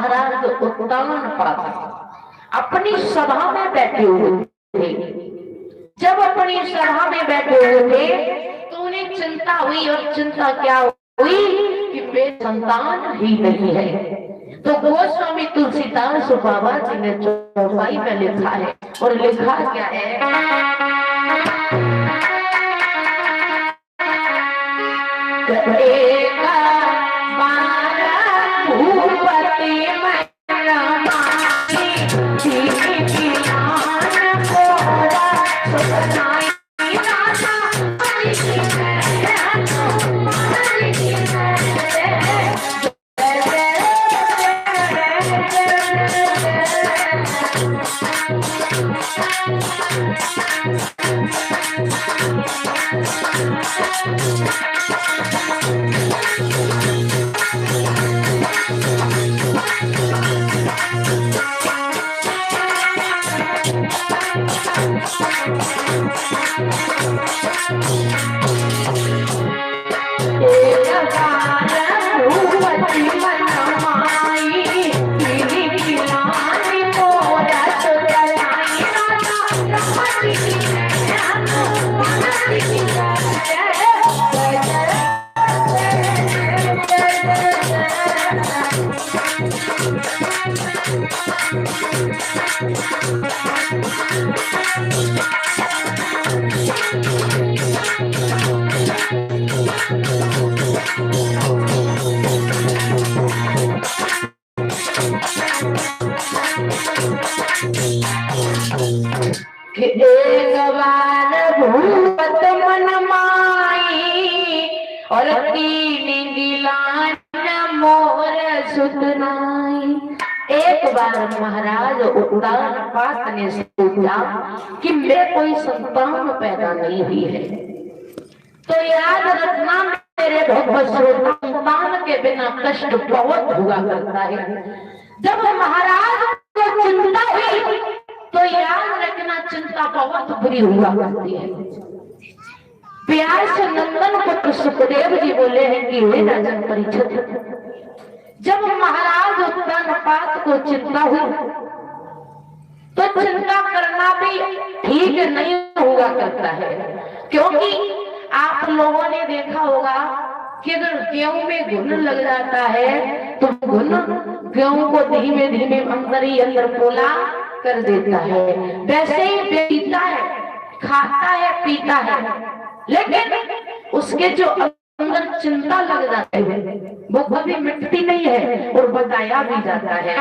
महाराज उत्तानपाद अपनी सभा में बैठे हुए थे। जब अपनी सभा में बैठे हुए थे तो उन्हें चिंता हुई, और चिंता क्या हुई कि वे संतान ही नहीं है। तो गोस्वामी तुलसीदास बाबा जी ने चौपाई में लिखा है, और लिखा क्या है, भूपत मन माई और तीन गिलान मोर सुतनाई। एक बार महाराज उत्तानपाद ने सोचा कि मैं कोई संतान पैदा नहीं हुई है, तो याद रखना मेरे भक्त श्रोता, संतान के बिना कष्ट बहुत हुआ करता है। जब महाराज को चिंता हुई तो याद रखना चिंता बहुत बुरी हुआ करती है। प्यार से नंदन पुत्र सुखदेव जी बोले हैं कि हे राजन परीक्षित, जब महाराज उत्तानपाद को चिंता हुई तो चिंता करना भी ठीक नहीं हुआ करता है, क्योंकि आप लोगों ने देखा होगा कि अगर गेहूं में घुन लग जाता है तो घुन गेहूं को धीमे धीमे अंदर ही अंदर पोला कर देता है। वैसे ही पीता है, खाता है, पीता है, लेकिन उसके जो अंदर चिंता लग जाती है वो कभी मिटती नहीं है और बताया भी जाता है।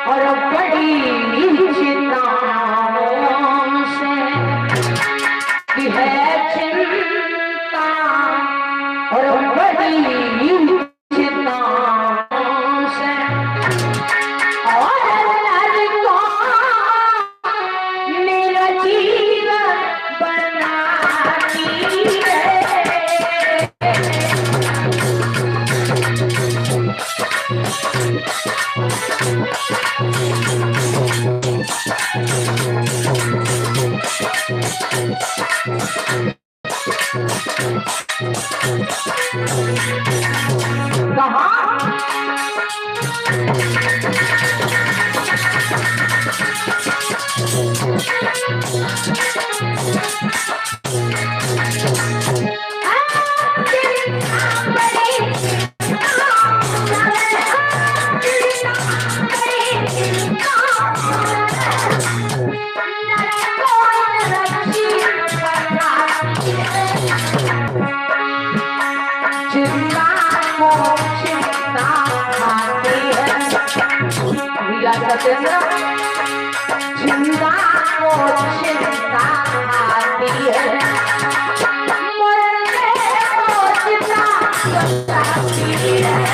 और बड़ी चिंता से है चिंता, और बड़ी चिंता से और मेरा जीवन बनाती है। चिंता को चिंता आती है, मरने को चिंता सताती है।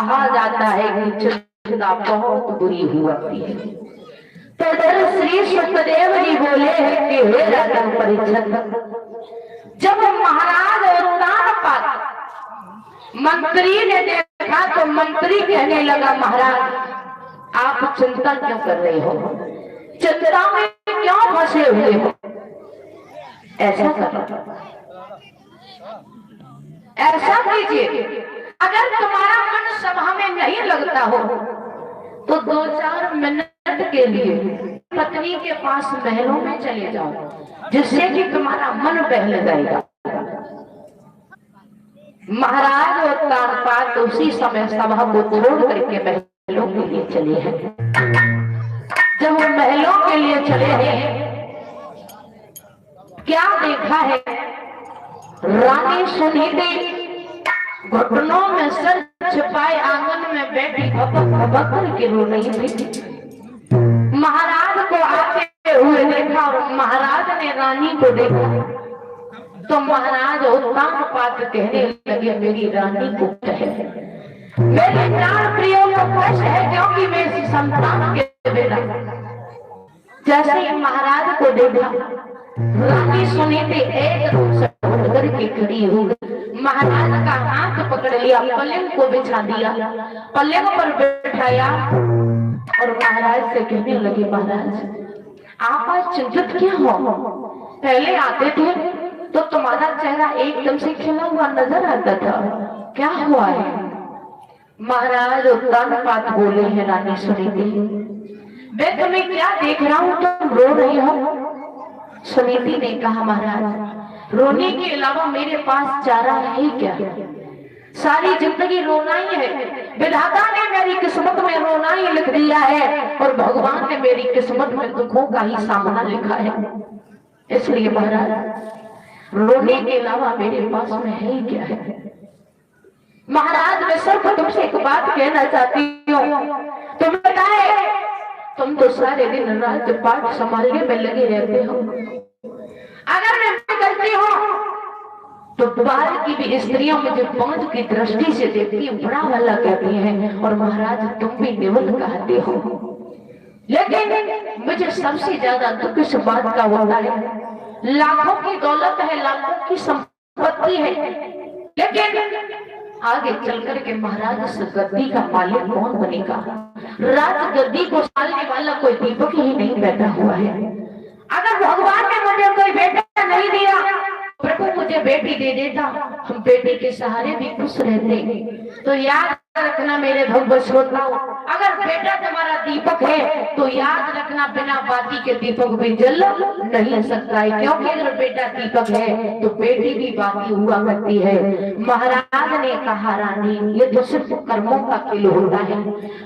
कहा जाता है कि चिंता बहुत बुरी हुआ थी। तो इधर श्री सुखदेव जी बोले हैं कि हे राजन परीक्षित, जब महाराज उत्तानपाद मंत्री ने देखा तो मंत्री कहने लगा, महाराज आप चिंता क्यों कर रहे हो, चिंता में क्यों फंसे हुए हो, ऐसा करो, ऐसा कीजिए, अगर तुम्हारा मन सभा में नहीं लगता हो तो 2-4 मिनट के लिए पत्नी के पास महलों में चले जाओ, जिससे कि तुम्हारा मन बहल जाएगा। महाराज उत्तानपाद उसी समय सभा को छोड़ करके महलों के लिए चले हैं। जब वो महलों के लिए चले हैं, क्या देखा है, रानी सुनीति घुटनों में सर छिपाए आंगन में बैठी भपक भपक करके रो रही थी। महाराज को आते हुए देखा और महाराज ने रानी को देखा तो महाराज उत्तानपाद कहने लगे, मेरी रानी को कहे, मेरे प्राण प्रियो को कष्ट है क्योंकि मैं इसी संतान के बिना। जैसे ही महाराज को देखा, रानी सुनीति एकदम से उठ करके खड़ी हो गई, महाराज का हाथ पकड़ लिया, पलंग को बिछा दिया, पलंग पर बैठाया और महाराज से कहने लगे, महाराज आप आज चिंतित क्यों हो, पहले आते थे तो तुम्हारा चेहरा एकदम से खिला हुआ नजर आता था, क्या हुआ है। महाराज उत्तानपाद बोले हैं, रानी सुनीति मैं तुम्हें क्या देख रहा हूं, तुम रो रही हो। सुनीति ने कहा, महाराज रोने के अलावा मेरे पास चारा है क्या, सारी जिंदगी रोना ही है, विधाता ने मेरी किस्मत में रोना ही लिख दिया है और भगवान ने मेरी किस्मत में दुखों का ही सामना लिखा है, इसलिए महाराज रोने के अलावा मेरे पास में है ही क्या है। महाराज मैं सिर्फ तुमसे एक बात कहना चाहती हूँ, तुम बताए तुम तो सारे दिन रात पाठ संभालने में लगे रहते हो, अगर मैं करती हूँ तो बाहर की भी स्त्रियों मुझे पांच की दृष्टि से देखती है, बड़ा वाला कहती हैं और महाराज तुम भी निवल कहते हो। लेकिन मुझे सबसे ज्यादा दुख इस बात का होता है, लाखों की दौलत है, लाखों की संपत्ति है, लेकिन आगे चलकर के महाराज इस गद्दी का मालिक कौन बनेगा। राज गद्दी को संभालने वाला कोई दीपक ही नहीं बैठा हुआ है। अगर भगवान ने मुझे कोई बेटा नहीं दिया, प्रभु मुझे बेटी दे देता, हम बेटी के सहारे भी खुश रहते। तो याद रखना मेरे भगवत श्रोताओ, अगर बेटा तुम्हारा दीपक है तो याद रखना बिना बाती के दीपक भी जल नहीं सकता है, क्योंकि अगर बेटा दीपक है तो बेटी भी बाती हुआ करती है। महाराज ने कहा, रानी ये तो सिर्फ कर्मों का खेल होता है,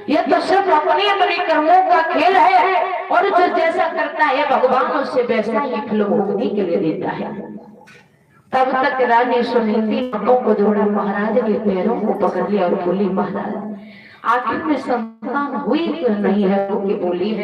ये तो सिर्फ अपने अपने कर्मों का खेल है, और जो जैसा करता है भगवान उससे वैसा ही फल भोगने के लिए देता है। तब तक रानी सुनीति हाथों को जोड़ा, महाराज के पैरों को पकड़ लिया और बोली, महाराज आखिर में संतान हुई क्यों नहीं है, वो की बोली है।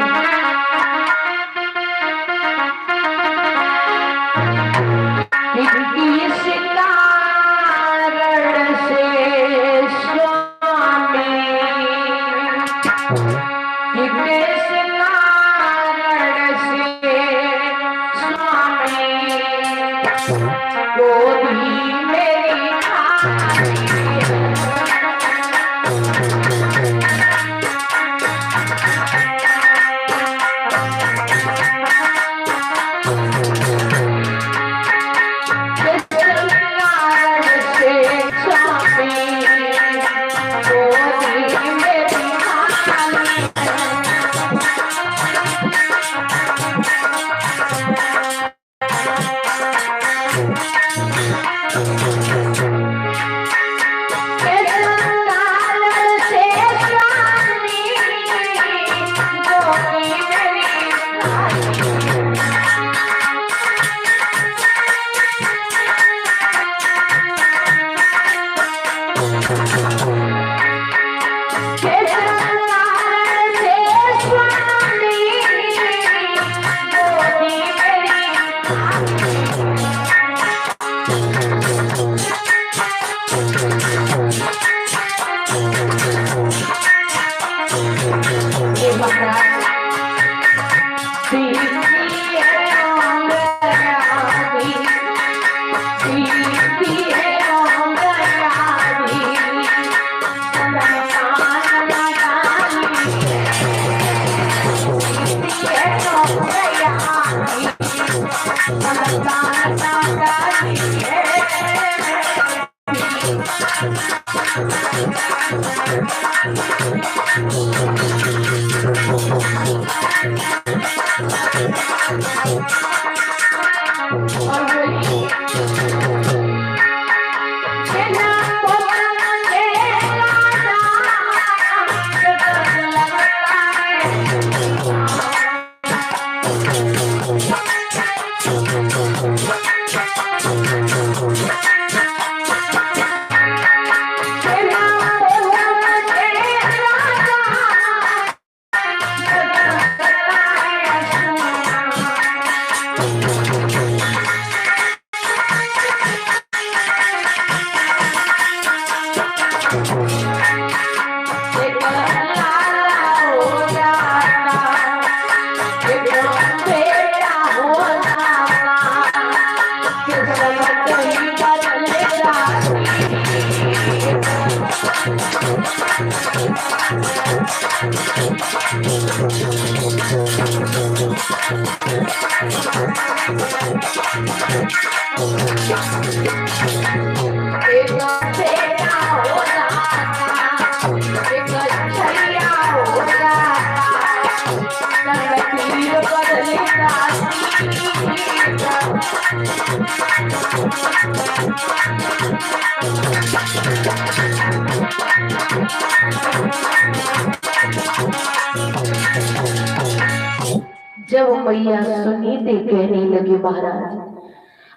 जब मैया सुनीति कहने लगी महाराज,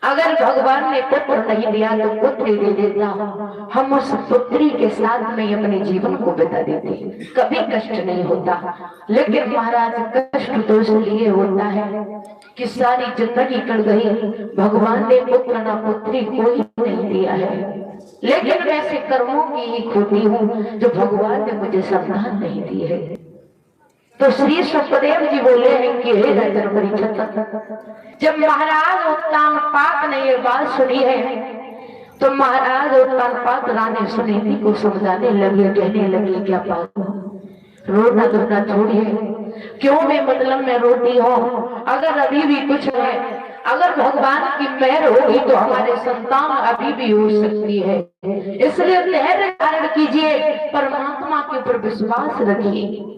अगर भगवान ने पुत्र नहीं दिया तो पुत्री दे देता, हम उस पुत्री के साथ में अपने जीवन को बिता देते, कभी कष्ट नहीं होता। लेकिन महाराज कष्ट तो इसलिए होता है कि सारी जिंदगी कट गई, भगवान ने पुत्र ना पुत्री कोई नहीं दिया है। लेकिन वैसे कर्मों की ही खोटी हूँ जो भगवान ने मुझे संतान नहीं दी है। तो श्री सुखदेव जी बोले हैं कि हे राजन परीक्षित, जब महाराज उत्तानपाद ने ये बात सुनी है तो महाराज उत्तानपाद रानी सुनीति को समझाने लगे, कहने लगे क्या बात हो, रोना धोना छोड़िए, क्यों मैं मतलब में रोती हूँ, अगर अभी भी कुछ है, अगर भगवान की मेहर होगी तो हमारे संतान अभी भी हो सकती है, इसलिए धैर्य धारण कीजिए, परमात्मा के ऊपर विश्वास रखिए।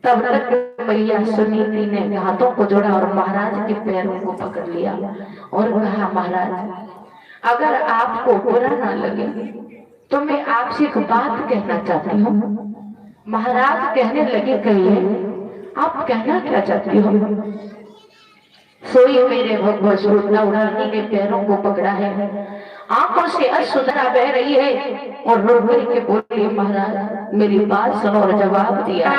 तब तक मैया सुनीति ने हाथों को जोड़ा और महाराज के पैरों को पकड़ लिया और कहा, महाराज अगर आपको बुरा ना लगे तो मैं आपसे एक बात कहना चाहती हूँ। महाराज कहने लगे, कहिए आप कहना क्या चाहती हो। सोई मेरे भगवान श्रोता उड़ानी ने पैरों को पकड़ा है, आंखों से अश्रुधारा बह रही है और रो के बोली, महाराज मेरी बात सुनो और जवाब दिया।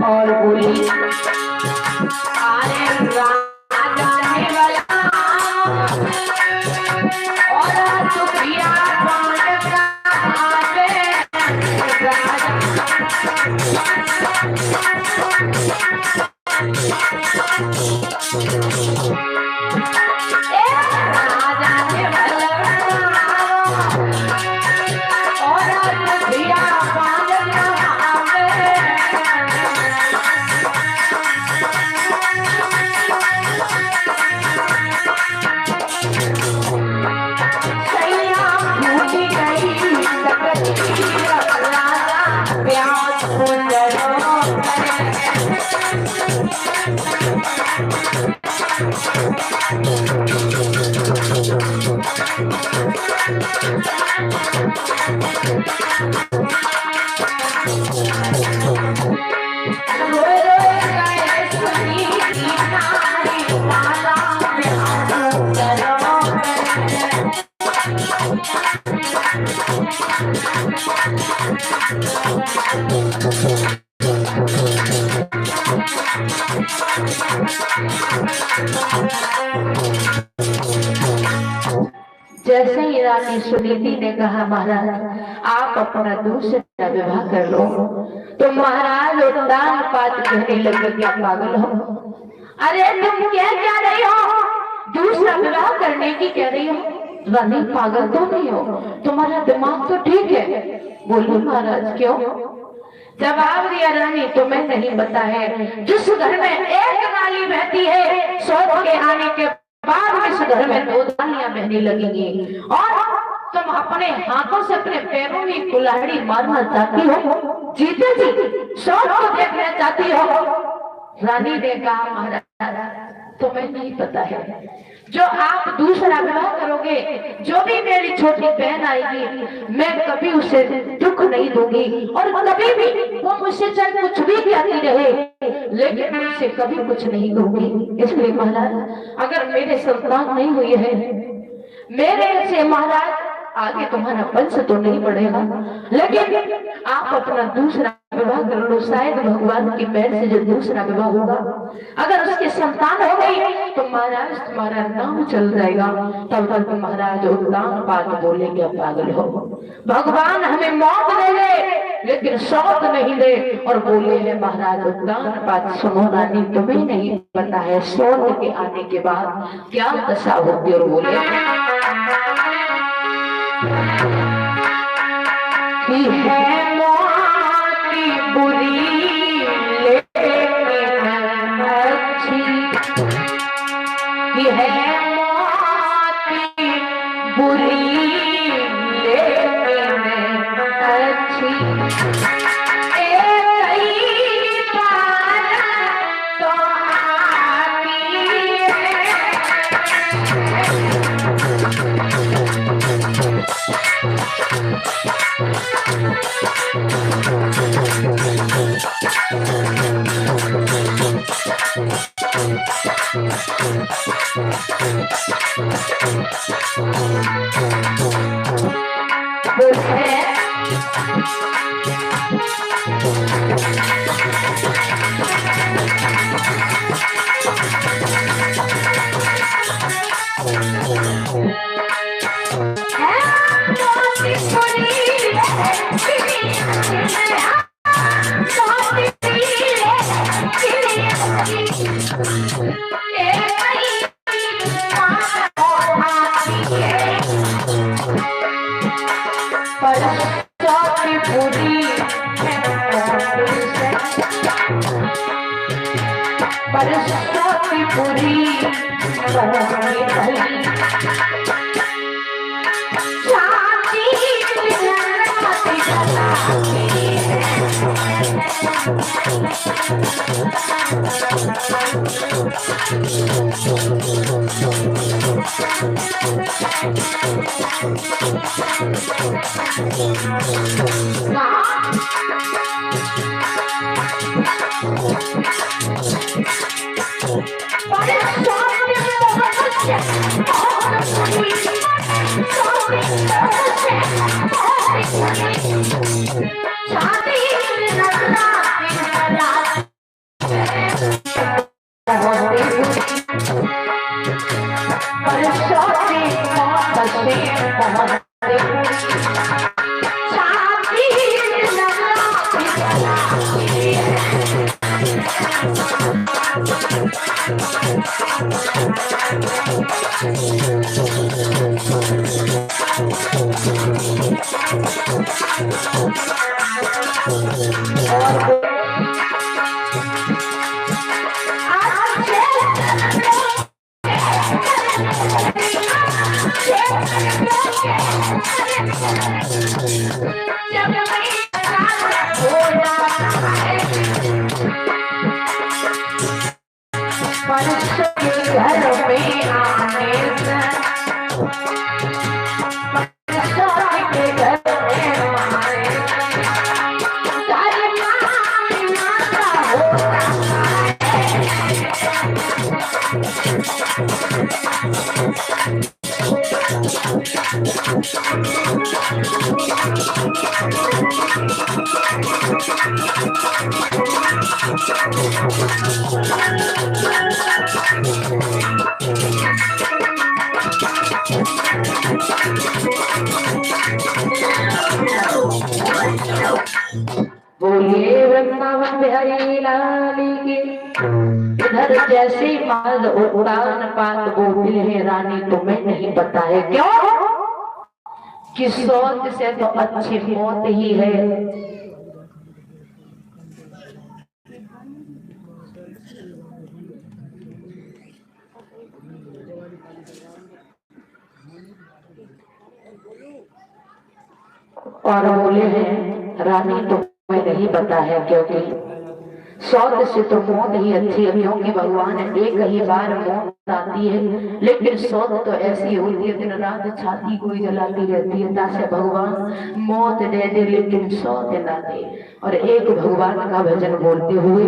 और बोली, अरे राजा ने वाला रोए रोए गाए सुनी की नारी माला में जैसे ही रानी सुनीति ने कहा महाराज आप अपना दूसरा विवाह कर लो, तो महाराज उद्दान पात कहने लगे क्या पागल हो? अरे तुम क्या कह रही हो? दूसरा विवाह करने की कह रही हो? रानी पागल तो नहीं हो, तुम्हारा दिमाग तो ठीक है। बोलो महाराज क्यों? जवाब दिया रानी तुम्हें नहीं पता है, जिस घर में एक नाली बहती है सोच के आने के बाद इस घर में दो नालियां बहने लगेंगी, और तुम अपने हाथों से अपने पैरों में कुल्हाड़ी मारना चाहती हो? जीते जी सोच को देखना चाहती हो? रानी ने कहा महाराज तुम्हें नहीं पता है, जो आप दूसरा विवाह करोगे, जो भी मेरी छोटी बहन आएगी, मैं कभी उसे दुख नहीं दूंगी, और कभी भी वो मुझसे चाहे कुछ भी कहती रहे, लेकिन मैं उसे कभी कुछ नहीं कहूंगी। इसलिए महाराज अगर मेरे संतान नहीं हुई है, मेरे से महाराज आगे तुम्हारा वंश तो नहीं बढ़ेगा, लेकिन आप अपना दूसरा विवाह कर लो, शायद भगवान की मेहर से जो दूसरा विवाह होगा, अगर उसकी संतान हो गई तो महाराज तुम्हारा नाम चल जाएगा। तब तक महाराज उद्दान पात बोले क्या पागल हो? भगवान हमें मौत दे दे लेकिन सौत नहीं दे, और बोले है महाराज उद्दान पात सुनो रानी तुम्हें नहीं पता है सौत के आने के बाद क्या दशा होती। और बोले कि है मौती बुरी लेकिन अच्छी, कि है मौती बुरी लेकिन अच्छी, एक ही बार तो आती घर में आने से सौदा के घर में आने बोलिए वृंदावन बिहारी लाल की। इधर जैसे माल उड़ान पात बोली है रानी तुम्हें नहीं पता है क्यों कि सोच से तो अच्छी मौत ही है। और बोले हैं रानी तुम्हें नहीं पता है क्योंकि सौत से तो मौत ही अच्छी है, क्योंकि भगवान एक ही बार मौत आती है, लेकिन सौत तो ऐसी होती है दिन रात छाती कोई जलाती रहती है, तासे भगवान मौत दे दे लेकिन सौत ना दे। और एक भगवान का भजन बोलते हुए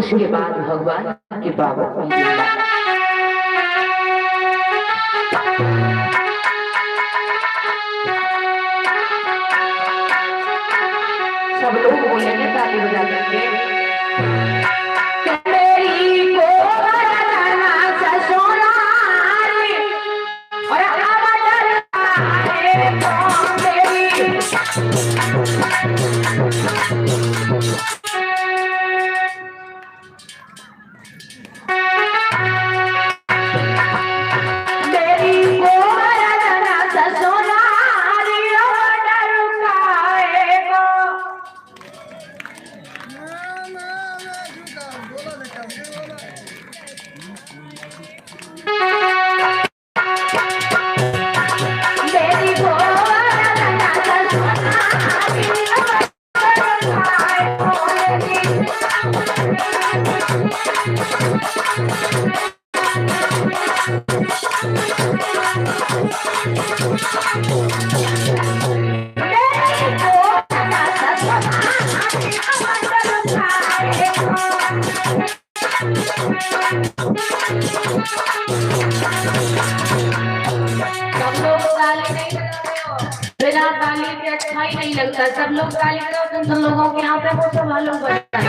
उसके बाद भगवान की बाबत सब लोग बोलेंगे ताली बजा करके बिना ताली के अच्छा ही नहीं लगता। सब लोग ताली करो तो लोगों के यहाँ पे वो सब मालूम पड़ता है।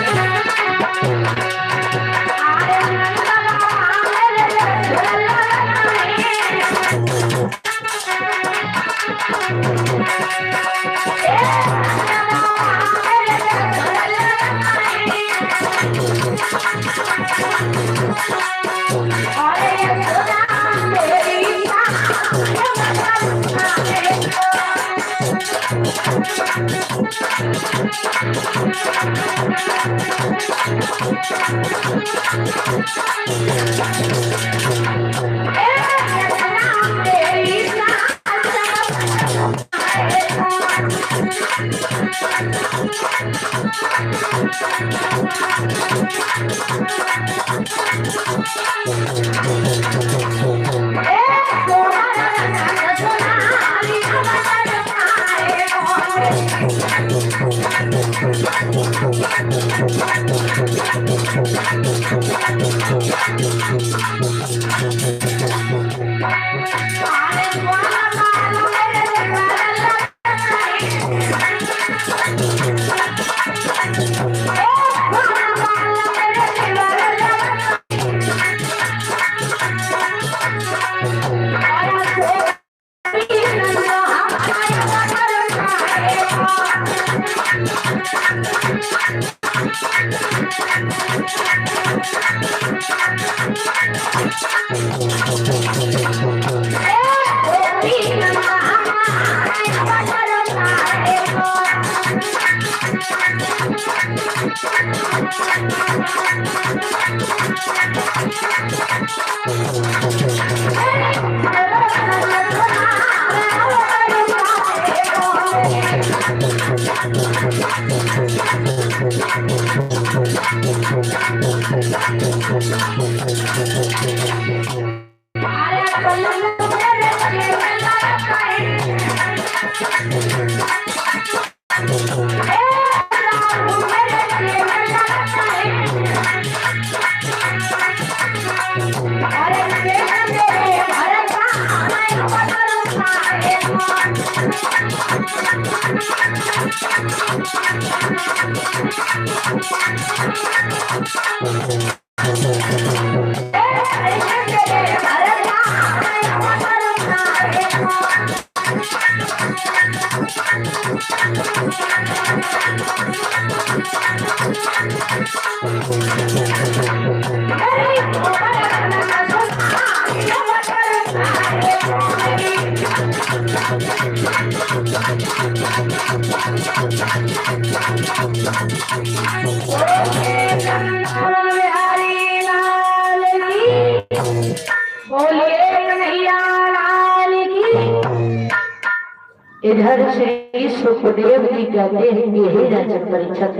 इधर श्री सुखदेव जी कहते हैं कि हे राजन परीक्षित,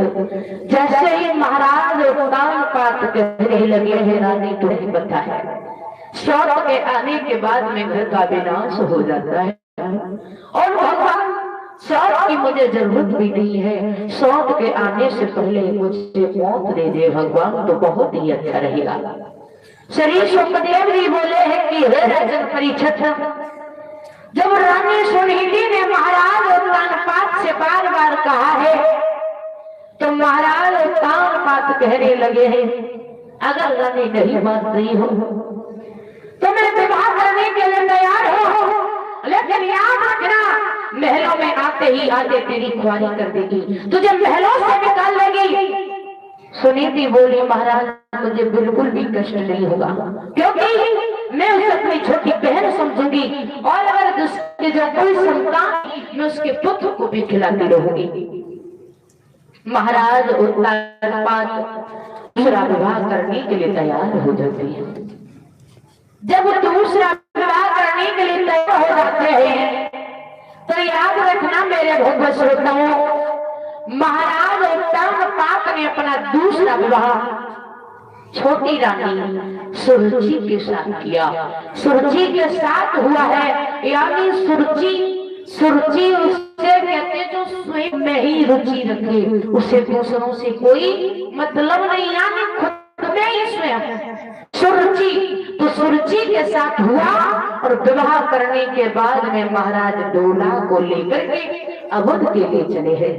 जैसे ही महाराज उत्तान पात कहने लगे हैं रानी तुम्हें पता है शौर्य के आने के बाद में घर का विनाश हो जाता है और भगवान शौर्य की मुझे जरूरत भी नहीं है, शौर्य के आने से पहले मुझे मौत दे दे भगवान तो बहुत ही अच्छा रहेगा। श्री सुखदेव जी बोले हैं कि हे राजन परीक्षित, जब रानी सुनीति ने महाराज उत्तानपाद से बार बार कहा है तो महाराज उत्तानपाद कहने लगे हैं अगर रानी नहीं मान रही हो तो मैं विवाह करने के लिए तैयार हूं, लेकिन याद रखना महलों में आते ही आते तेरी खुआरी कर देगी, तुझे महलों से निकाल देगी। सुनीति बोली महाराज मुझे बिल्कुल भी कष्ट नहीं होगा, क्योंकि मैं उसे अपनी छोटी बहन समझूंगी और अगर उसके जो कोई संतान मैं उसके पुत्र को भी खिलाती रहूंगी। महाराज उत्तानपाद दूसरा विवाह करने के लिए तैयार हो जाते हैं। जब दूसरा विवाह करने के लिए तैयार हो जाते हैं तो याद रखना मेरे भगवत श्रोताओं, महाराज उत्तानपाद ने अपना दूसरा विवाह छोटी रानी सुरुचि के साथ किया। सुरुचि के साथ हुआ है, यानी सुरुचि उससे कहते जो स्वयं में ही रुचि रखे, उसे दूसरों से कोई मतलब नहीं, यानी खुद में ही स्वयं सुरुचि। तो सुरुचि के साथ हुआ और विवाह करने के बाद में महाराज डोला को लेकर के अवध के लिए चले हैं।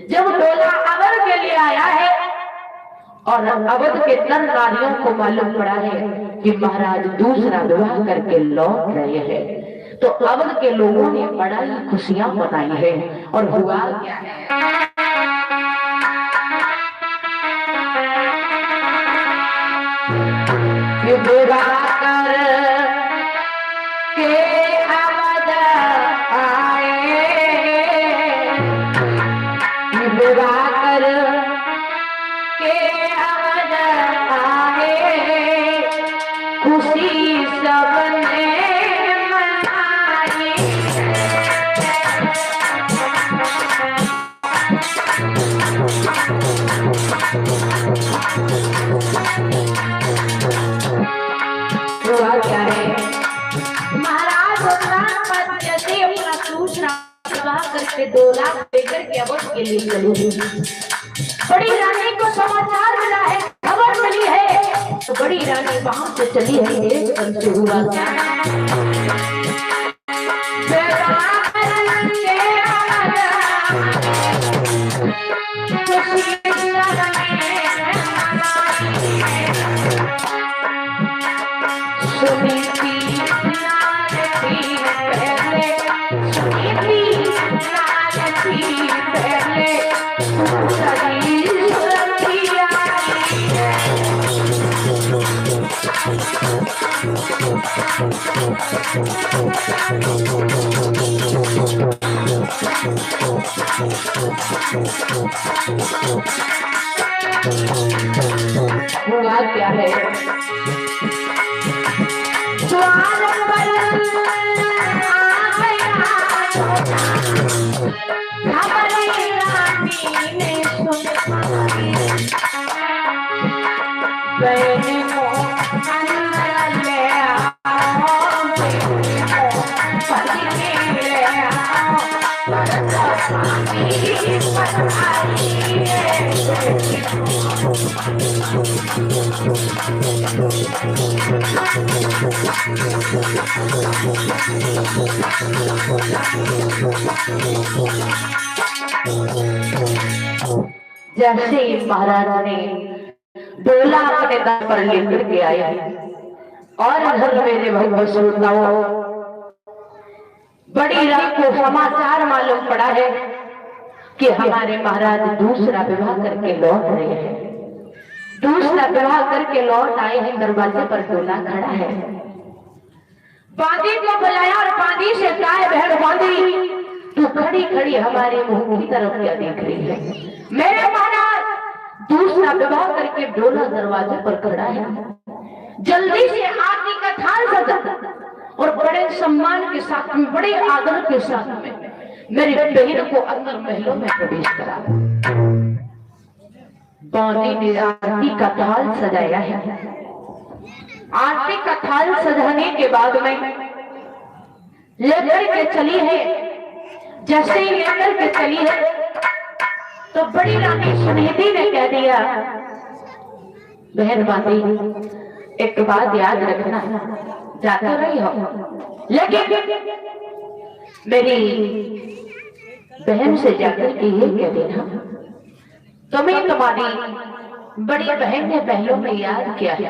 जब डोला अवध के लिए आया है और अवध के नर नारियों को मालूम पड़ा है कि महाराज दूसरा विवाह करके लौट रहे हैं तो अवध के लोगों ने बड़ा ही खुशियां मनाई है। और हुआ क्या है, विवाह कर के अवध आए, विवाह कर के अवध आए, खुशी सबने मनाई। हुआ क्या है, महाराज उत्तानपाद जैसे अपना दूसरा विवाह करके 2 लाख लेकर के अवध के लिए चले। बड़ी रानी को समाचार मिला है, खबर मिली है तो बड़ी रानी वहां से चली है। से हुआ क्या, हुआ क्या है, बहनों अंदर ले आओ जैसे ही महाराज ने डोला अपने दर पर लेकर के आया और घर मेरे भगवत श्रोताओं बड़ी रात को समाचार मालूम पड़ा है कि हमारे महाराज दूसरा विवाह करके लौट रहे हैं। दूसरा विवाह करके लौट आए हैं, दरवाजे पर डोला खड़ा है। बांदी को बुलाया और बांदी से कहा, बहन बांदी तू खड़ी खड़ी हमारे मुंह की तरफ क्या देख रही है? मेरे महाराज दूसरा विवाह करके डोला दरवाजे पर खड़ा है, जल्दी से आरती का थाल सजा और बड़े सम्मान के साथ में, बड़े आदर के साथ में मेरी बहन को अंदर महलों में प्रवेश करा। बांदी ने आरती का थाल सजाया है। आरती का थाल सजाने के बाद में लेकर के चली है। जैसे ही लेकर के चली है तो बड़ी रानी सुनिधि ने कह दिया, बहन बांदी एक बात याद रखना, जाकर रही हो लेकिन मेरी बहन से जाकर के ये कह देना, तुम्हें तुम्हारी बड़ी बहन ने पहलों में याद किया है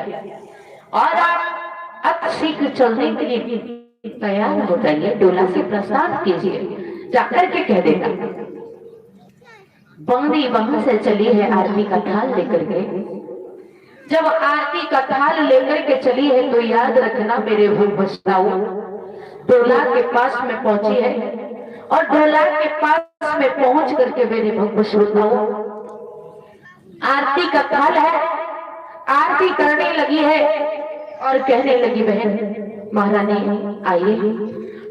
और आप अब सीख चलने के लिए तैयार हो जाइए, डोला से प्रस्थान कीजिए, जाकर के कह देना। बांदी वहां से चली है आरती का थाल लेकर के। जब आरती का थाल लेकर के चली है तो याद रखना मेरे भूपस्ताओं, डोला के पास में पहुंची है और डोला के पास में पहुंच करके मेरे भक्त श्रोताओं आरती का थाल है, आरती करने लगी है और कहने लगी, बहन महारानी आइए,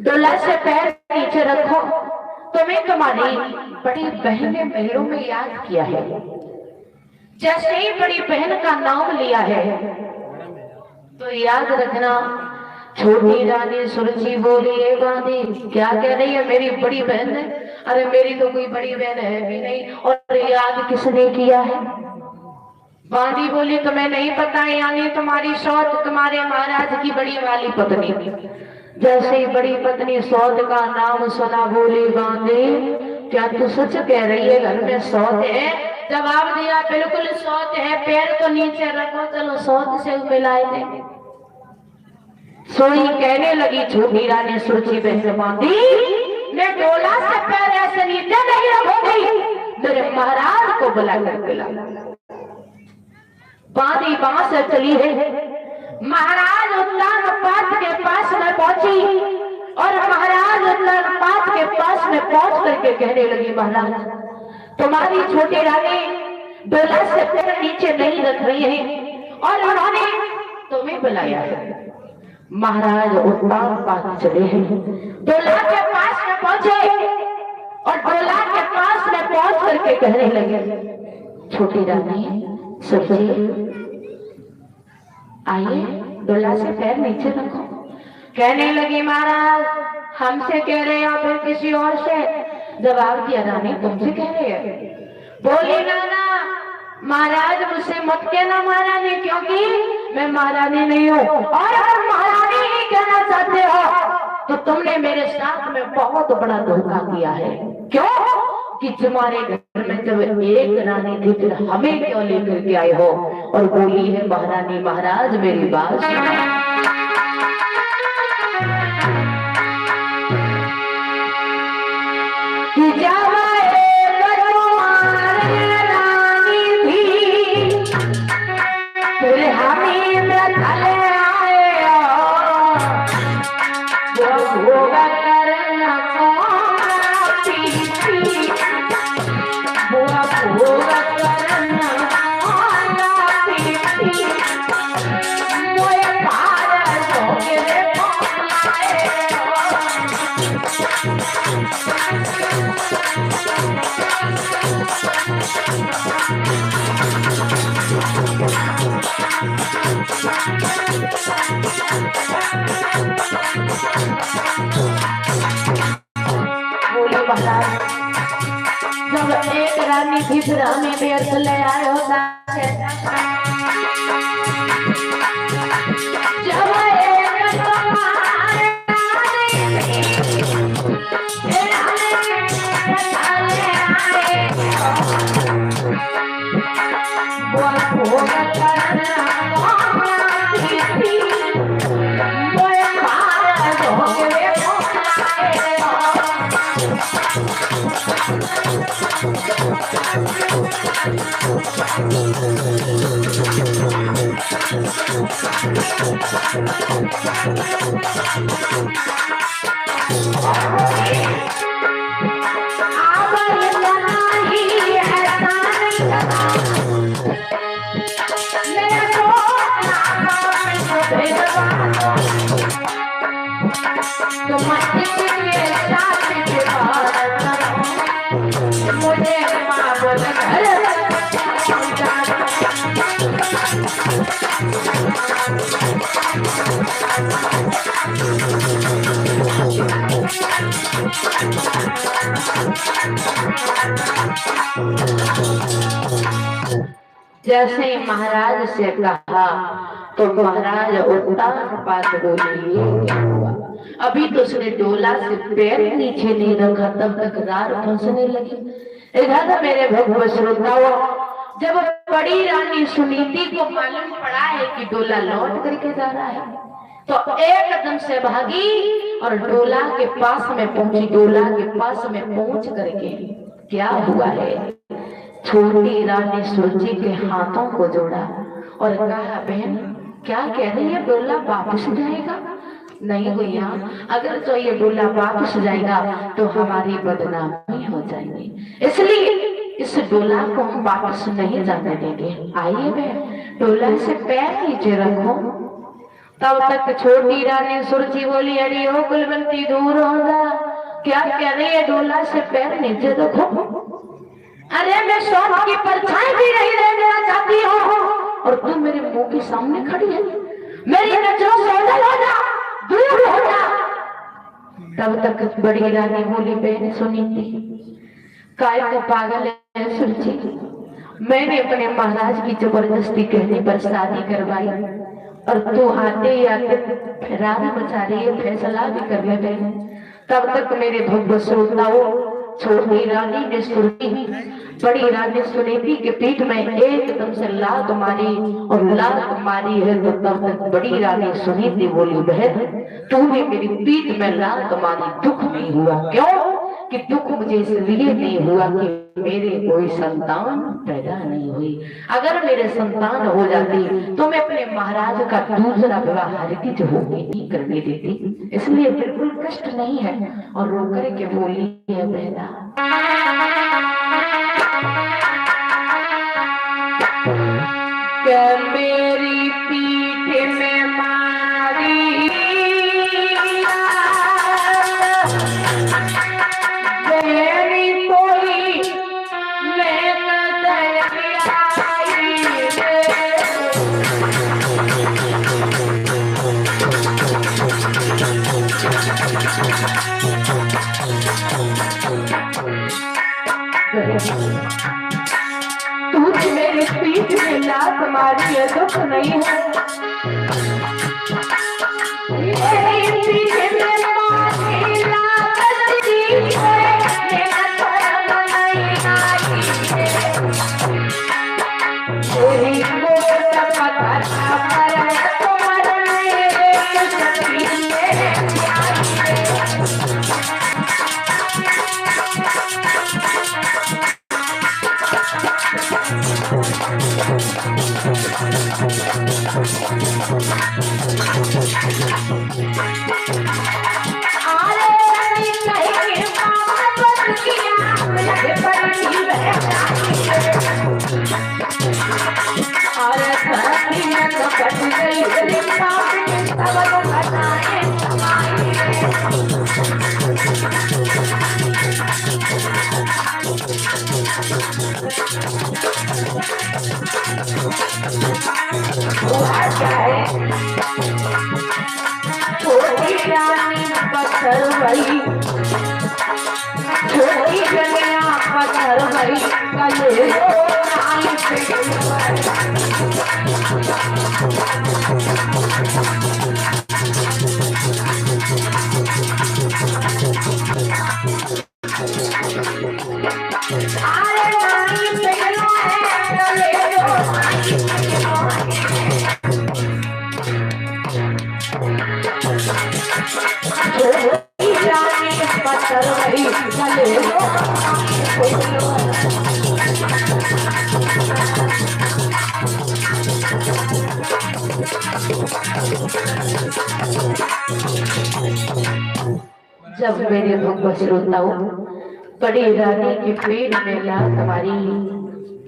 डोला से पैर नीचे रखो, तुम्हें तुम्हारी बड़ी बहन ने महलों में याद किया है। जैसे ही बड़ी बहन का नाम लिया है तो याद रखना, छोटी रानी सुरजी बोली, ए बांदी क्या कह रही है? मेरी बड़ी बहन है? अरे मेरी तो कोई बड़ी बहन है भी नहीं, और याद किसने किया है? बांदी बोली, तुम्हें नहीं पता है? यानी तुम्हारी सौत, तुम्हारे महाराज की बड़ी वाली पत्नी। जैसे ही बड़ी पत्नी सौत का नाम सुना बोली, बांदी क्या तू सच कह रही है घर में सौत है? जवाब दिया, बिल्कुल सौत है, पैर तो नीचे रखो, चलो सौत से मिलाए देंगे। सोई कहने लगी, छोटी रानी सुरजी बहन बांदी, मैं डोला से पैर ऐसे नीचे नहीं रखूंगी, मेरे महाराज को बुला कर पिला। बांदी वहां से चली है, महाराज उत्तान पाठ के पास में पहुंची और महाराज उत्तान पाठ के पास में पहुंच करके कहने लगी, महाराज तुम्हारी छोटी रानी डोला से पैर नीचे नहीं रख रही है और उन्होंने तुम्हें बुलाया है। महाराज उत्तान पाठ चले हैं, डोला के पास में पहुंचे और डोला के पास में पहुंच करके कहने लगे, छोटी रानी सुरजी आइए, डोला से पैर नीचे रखो। कहने लगी, महाराज हमसे कह रहे हैं या फिर किसी और से? जवाब दिया, रानी तुमसे कह रहे हैं। बोली, ना महाराज मुझसे मत कहना महारानी, क्योंकि मैं महारानी नहीं हूँ, और अगर महारानी ही कहना चाहते हो तो तुमने मेरे साथ में बहुत बड़ा धोखा किया है। क्यों? कि तुम्हारे घर में जब एक रानी थी फिर हमें क्यों लेकर के आए हो? और बोली है, महारानी महाराज मेरी बात सुनो। जब एक रानी फिर हमें व्यर्थ ले आए होता है। जब एक तुम्हारे जैसे महाराज से कहा तो महाराज उत्तानपाद बोले क्या हुआ? अभी तो उसने डोला से पैर नीचे नहीं रखा तब तक रार फंसने लगी। इधर मेरे भगवत श्रोताओं, जब बड़ी रानी सुनीति को मालूम पड़ा है कि डोला लौट करके जा रहा है तो एकदम से भागी और डोला के पास में पहुंची। डोला के पास में पहुंच करके क्या हुआ है, छोटी रानी सुरजी के हाथों को जोड़ा और कहा, बहन क्या कह रही है, डोला वापस जाएगा? नहीं भैया, अगर तो ये डोला वापस जाएगा तो हमारी बदनामी हो जाएगी, इसलिए इस डोला को हम वापस नहीं जाने देंगे। आइए बहन, डोला से पैर नीचे रखो। तब तक छोटी रानी सुरजी बोली, अरे ओ कुलवंती दूर हो जा, क्या कह रही है, डोला से पैर नीचे रखो? अरे मैं शौक की परछाई भी नहीं रहना चाहती हूँ और तू मेरे मुंह के सामने खड़ी है, मेरी नजरों से ओझल हो जा, दूर हो जा। तब तक बड़ी रानी बोली, बहन सुनीति, काय को पागल है सुरजी, मैंने अपने महाराज की जबरदस्ती कहने पर शादी करवाई और तू आते ही आते रानी मचा रही है, फैसला भी कर ले गए। तब तक मेरे भगवत श्रोताओं, छोटी रानी ने सुरती बड़ी रानी सुनीति के पीठ में एकदम से लात मारी और लात मारी है तो तब तक बड़ी रानी सुनीति बोली, बहन तूने मेरी पीठ में लात मारी, दुख नहीं हुआ? क्यों कि दुख मुझे इसलिए नहीं हुआ कि मेरे कोई संतान पैदा नहीं हुई। अगर मेरे संतान हो जाती तो मैं अपने महाराज का दूसरा विवाह हरगिज होगी नहीं करने देती, इसलिए बिल्कुल कष्ट नहीं है। और रो करके बोली है, बहना क्या मेरी पीठ में मारी मेरी कोई लेना तू मेरी पीठ में लात मारी है, दुख नहीं है? मेरी पीठ में मारी लात दी है, मेरा धर्म नहीं आई कोई मोर पत्थर पर तुम्हारा नहीं सकती है। छोटी पत्थर भरी कले नाई पे जब मेरे भगवत श्रोताओं बड़ी रानी के पेट में लात हमारी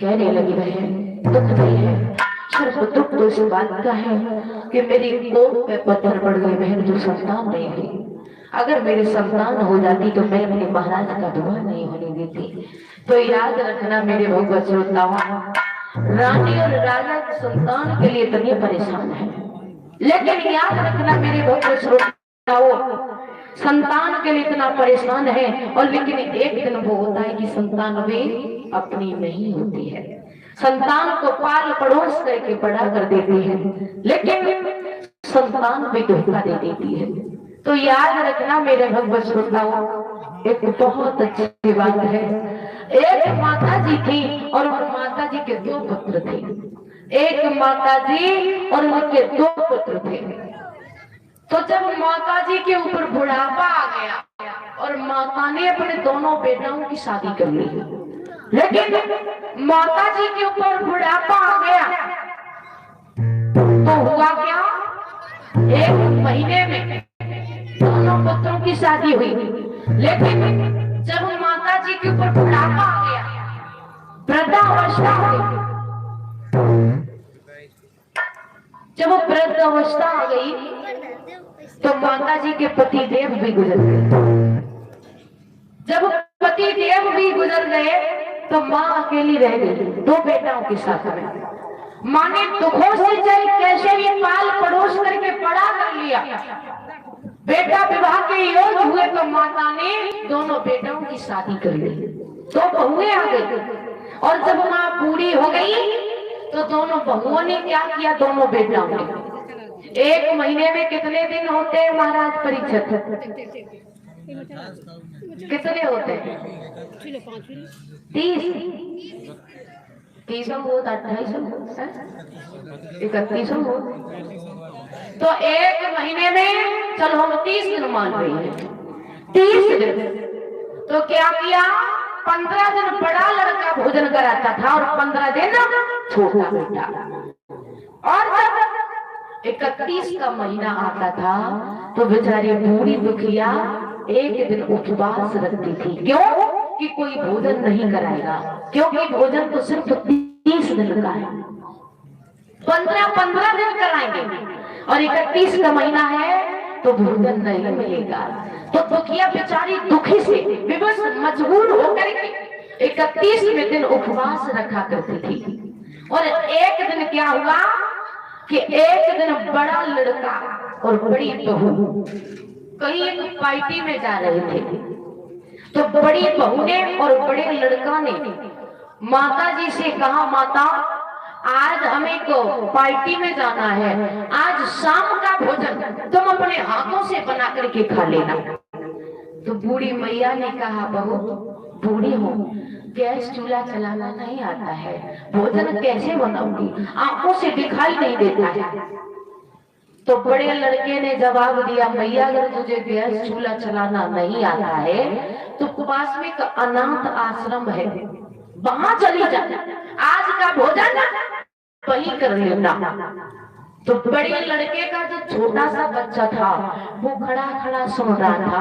कहने लगी बहन दुख नहीं है, सिर्फ दुख तो इस बात का है कि मेरी कोख में पत्थर पड़ गए बहन, जो संतान नहीं हुई। अगर मेरे संतान हो जाती तो मैं अपने महाराज का दुआ नहीं होने देती। तो याद रखना मेरे भगवत श्रोताओं, रानी और राजा संतान के लिए इतने परेशान है, लेकिन याद रखना मेरे भगवत श्रोताओं, संतान के लिए इतना परेशान है और लेकिन एक दिन वो होता है कि संतान भी अपनी नहीं होती है। संतान को पाल पड़ोस करके बड़ा कर देती है, लेकिन संतान भी धोखा दे देती है। तो याद रखना मेरे भगवत श्रोताओं, एक बहुत अच्छी बात है। एक माता जी थी और माता जी के दो पुत्र थे। एक माता जी और उनके दो पुत्र थे। तो जब माता जी के ऊपर बुढ़ापा आ गया और माता ने अपने दोनों बेटाओं की शादी कर ली, लेकिन माता जी के ऊपर बुढ़ापा आ गया तो हुआ क्या, एक महीने में दोनों पुत्रों की शादी हुई। लेकिन जब माता जी के ऊपर बुढ़ापा आ गया, वृद्धावस्था हो गई, जब वो वृद्धावस्था आ गई तो माता जी के पति देव भी गुजर गए। जब पति देव भी गुजर गए तो माँ अकेली रह गई दो बेटाओं के साथ में। माँ ने दुखों से चाहे कैसे भी पाल पड़ोस करके बड़ा कर लिया। बेटा विवाह के योग हुए तो माता ने दोनों बेटाओं की शादी कर ली, तो बहुएं आ गई। और जब माँ बूढ़ी हो गई तो दोनों बहुओं ने क्या किया, दोनों बेटाओं ने एक महीने में कितने दिन होते हैं महाराज परीक्षित, कितने होते हैं? 30 हो, 28 हो, 31 हो। तो एक महीने में चलो हम 30 दिन मान रहे हैं, 30 दिन। तो क्या किया, 15 दिन बड़ा लड़का भोजन कराता था और 15 दिन छोटा बेटा। और जब 31 का महीना आता था तो बेचारी बूढ़ी दुखिया एक दिन उपवास रखती थी। क्यों? कि कोई भोजन नहीं कराएगा, क्योंकि भोजन तो सिर्फ 30 दिन का है, 15 दिन कराएंगे और 31 का महीना है तो भोजन नहीं मिलेगा। तो दुखिया बेचारी दुखी से विवश मजबूर होकर के 31वें दिन उपवास रखा करती थी। और एक दिन क्या हुआ कि एक दिन बड़ा लड़का और बड़ी बहू कहीं एक पार्टी में जा रहे थे। तो बड़ी बहू ने और बड़े लड़का ने माता जी से कहा, माता आज हमें को पार्टी में जाना है, आज शाम का भोजन तुम अपने हाथों से बना करके खा लेना। तो बूढ़ी मैया ने कहा, बहू बूढ़ी हो, गैस चूल्हा चलाना नहीं आता है, भोजन कैसे बनाऊंगी, आंखों से दिखाई नहीं देता है। तो बड़े लड़के ने जवाब दिया, मैया अगर तुझे गैस चूल्हा चलाना नहीं आता है तो पास में एक अनाथ आश्रम है, वहां चली जा, आज का भोजन वही कर लेना। तो बड़े लड़के का जो छोटा सा बच्चा था वो खड़ा खड़ा सुन रहा था।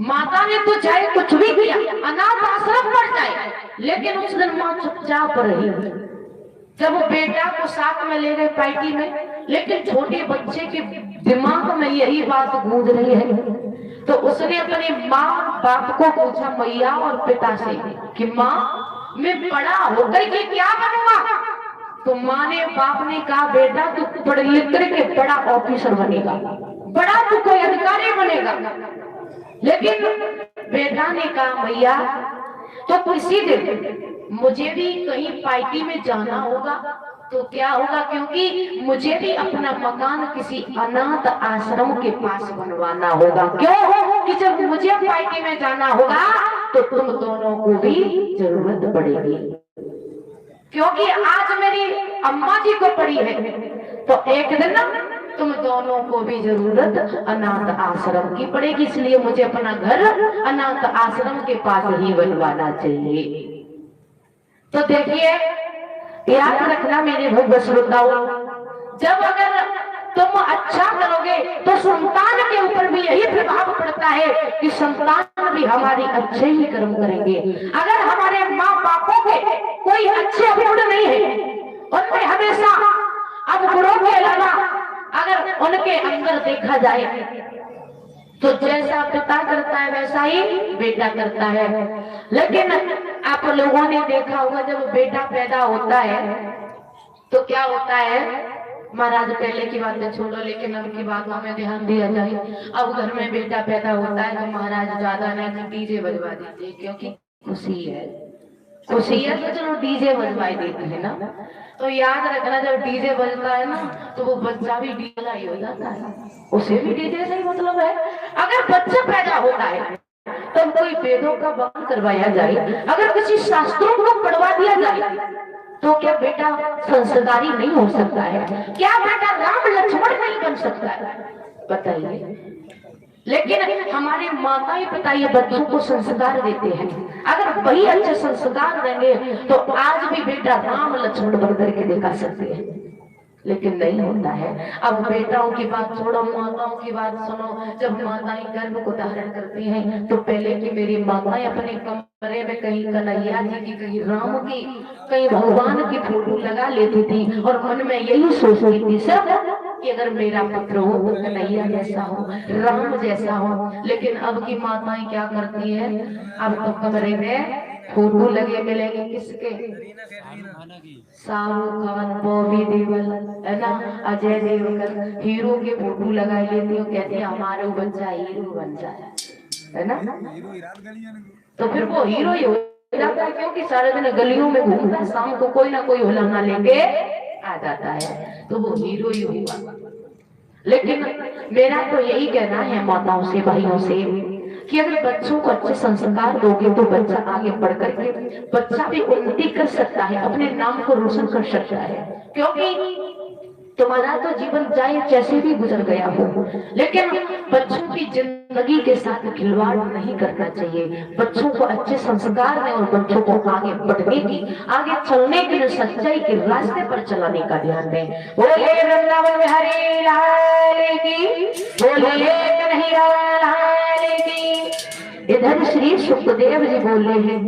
माता ने तो चाहे कुछ भी किया, अनाथ आश्रम पर जाए, लेकिन उस दिन माँ चुपचाप रही। जब वो बेटा को साथ में ले गए पार्टी में, लेकिन छोटे बच्चे के दिमाग में यही बात गूंज रही है। तो उसने अपने माँ बाप को पूछा, मैया और पिता से, कि माँ मैं बड़ा होकर के क्या बनूंगा? तो माँ ने बाप ने कहा, बेटा तू पढ़ लिख करके बड़ा ऑफिसर बनेगा, बड़ा तू कोई अधिकारी बनेगा। लेकिन बेटा ने कहा, मैया तो किसी दिन मुझे भी कहीं पार्टी में जाना होगा तो क्या होगा, क्योंकि मुझे भी अपना मकान किसी अनाथ आश्रम के पास बनवाना होगा। क्यों? कि जब मुझे पार्टी में जाना होगा तो तुम दोनों को भी जरूरत पड़ेगी, क्योंकि आज मेरी अम्मा जी को पड़ी है तो एक दिन तुम दोनों को भी जरूरत अनाथ आश्रम की पड़ेगी। इसलिए मुझे अपना घर अनाथ आश्रम के पास ही बनवाना चाहिए। तो देखिए, याद रखना मेरे भक्त श्रोताओं, जब अगर तुम अच्छा करोगे तो संतान के ऊपर भी यही प्रभाव पड़ता है कि संतान भी हमारी अच्छे ही कर्म करेंगे। अगर हमारे माँ बापों के कोई अच्छे गुण नहीं है, उनमें हमेशा अब गुणों के अलावा अगर उनके अंदर देखा जाए तो जैसा पिता करता है वैसा ही बेटा करता है। लेकिन आप लोगों ने देखा होगा जब बेटा पैदा होता है तो क्या होता है, महाराज पहले की बातें छोड़ो लेकिन अब की बातों में ध्यान दिया जाए। अब घर में बेटा पैदा होता है तो महाराज ज्यादा नहीं डीजे बजवा दीजिए, क्योंकि खुशी है तो चलो डीजे बजवाई देते हैं ना। तो याद रखना जब डीजे बजता है ना तो वो बच्चा भी डीजे ही हो जाता है, उसे भी डीजे से ही मतलब है। अगर बच्चा पैदा होता है तो कोई वेदों का बयान करवाया जाए, अगर किसी शास्त्रों को पढ़वा दिया जाए तो क्या बेटा संस्कारी नहीं हो सकता है? क्या बेटा राम लक्ष्मण नहीं बन सकता है? बताइए। लेकिन हमारे माताएं बताइए बच्चों को संस्कार देते हैं, अगर वही अच्छे संस्कार देंगे तो आज भी बेटा राम लक्ष्मण बन करके दिखा सकते हैं, लेकिन नहीं होता है। अब बेटाओं की बात छोड़ो, माताओं की बात सुनो। जब माताएं गर्भ को धारण करती हैं तो पहले की मेरी माताएं अपने कमरे में कहीं कन्हैया जी की, कहीं राम की, कहीं भगवान की फोटो लगा लेती थी और मन में यही सोचती थी सब कि अगर मेरा पुत्र हो तो कन्हैया जैसा हो, राम जैसा हो। लेकिन अब की माताएं क्या करती है, अब तो कमरे में फोटो लगे मिलेंगे किसके, शाहरुख खान, बॉबी देओल है ना, अजय देवगन, हीरो के फोटो लगा लेती हो, कहती है हमारे बच्चा हीरो बन जाए, है ना। तो फिर वो हीरो ही हो जाता है, क्योंकि सारे दिन गलियों में घूमता है, शाम को कोई ना कोई हुलाना लेके आ जाता है, तो वो हीरो ही हुआ। लेकिन मेरा तो यही कहना है माताओं से, भाइयों से, कि अगर बच्चों को अच्छे संस्कार दोगे तो बच्चा आगे बढ़ करके बच्चा भी उन्नति कर सकता है, अपने नाम को रोशन कर सकता है। क्योंकि तुम्हारा तो जीवन चाहे जैसे भी गुजर गया हो, लेकिन बच्चों की जिंदगी के साथ खिलवाड़ नहीं करना चाहिए। बच्चों को अच्छे संस्कार दें और बच्चों को आगे बढ़ने की, आगे चलने के लिए सच्चाई के रास्ते पर चलाने का ध्यान दें। बोले वृंदावन बिहारी लाल की, बोले कन्हैया लाल की। इधर श्री सुखदेव जी बोल रहे हैं,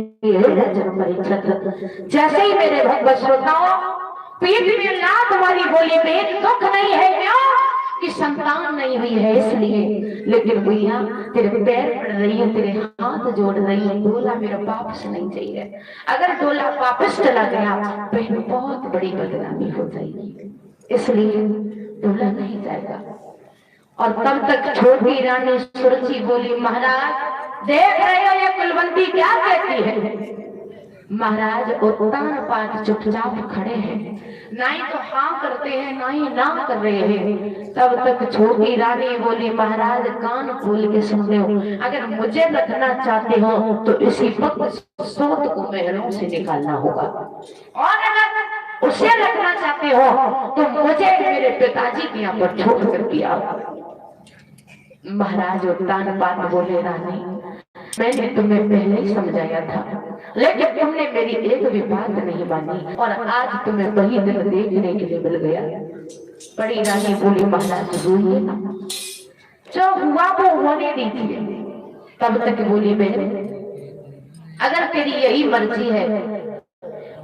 जैसे ही मेरे भक्त श्रोताओं पेट में लात वाली बोली में दुख नहीं है, क्यों कि संतान नहीं हुई है इसलिए। लेकिन भैया तेरे पैर पड़ रही है, तेरे हाथ जोड़ रही है, डोला मेरा वापस नहीं चाहिए। अगर डोला वापस चला गया बहन बहुत बड़ी बदनामी हो जाएगी, इसलिए डोला नहीं जाएगा। और तब तक छोटी रानी सुरची बोली, महाराज देख रहे हो ये कुलवंती क्या कहती है। महाराज उत्तान पाठ चुपचाप खड़े हैं, ना ही तो हाँ करते हैं ना ही ना कर रहे हैं। तब तक छोटी रानी बोली, महाराज कान खोल के सुन लो, अगर मुझे रखना चाहते हो तो इसी वक्त सोत को महलों से निकालना होगा, और अगर उसे रखना चाहते हो तो मुझे मेरे पिताजी के यहाँ पर छोड़ कर दिया। महाराज उत्तान पाठ बोले, रानी मैंने तुम्हें पहले ही समझाया था, लेकिन तुमने मेरी एक भी बात नहीं मानी और आज तुम्हें वही दिन देखने के लिए मिल गया। बड़ी रानी बोली, महाराज रोइए ना, जो हुआ वो होने दीजिए। तब तक बोली, बहन अगर तेरी यही मर्जी है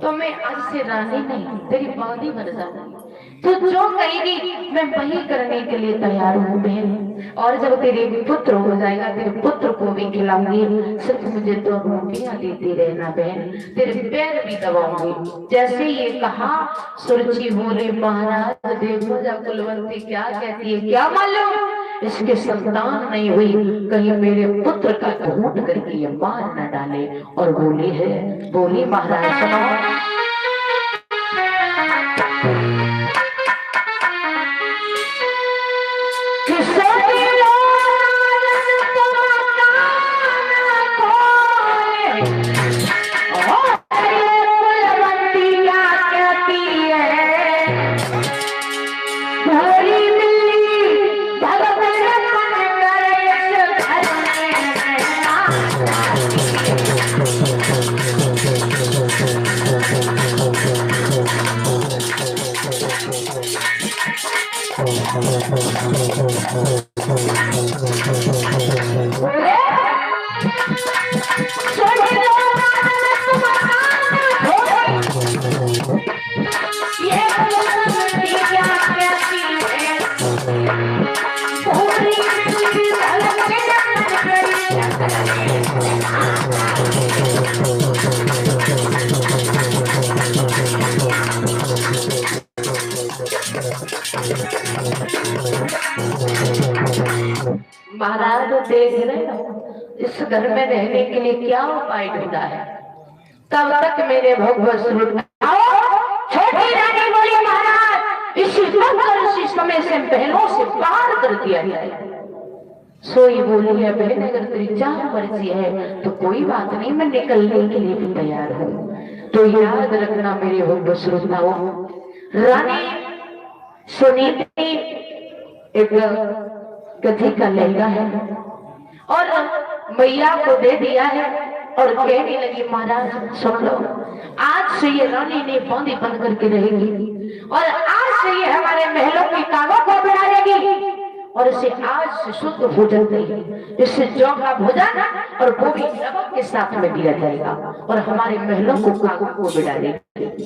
तो मैं आज से रानी नहीं तेरी बादी बन जाऊंगी, तो जो कहेगी मैं वही करने के लिए तैयार हूँ बहन। और जब तेरे पुत्र हो जाएगा तेरे पुत्र को भी खिलाऊंगी, सिर्फ मुझे 2 रोटियां देती रहना बहन, तेरे पैर भी दबाऊंगी। जैसे ये कहा सुरुचि बोले, महाराज देखो जब कुलवंती क्या कहती है, क्या मालूम इसके संतान नहीं हुई, कहीं मेरे पुत्र का ढूंढ करके ये मार न डाले। और बोली महाराज सुनो, महाराज देख रहे हो इस घर में रहने के लिए क्या उपाय ढूंढा है। तब तक मेरे भगवत स्वरूप छोटी रानी बोली महाराज इस समय से बहनों से पार कर दिया जाए। सोई बोली है बहन अगर तेरी 4 मर्जी है तो कोई बात नहीं, मैं निकलने के लिए भी तैयार हूँ। तो याद रखना मेरे भगवत स्वरूप, रानी सुनीति एक गधी का लहंगा है और मैया को दे दिया है और कहने लगी महाराज सुन लो, आज से ये रानी ने बांधी बंद करके रहेगी और आज से ये हमारे महलों की कागों को बिठाएगी और इसे आज से शुद्ध भोजन देगी। इससे जौ का भोजन और वो भी नमक के साथ में दिया जाएगा और हमारे महलों को कागों को बिठाएगी।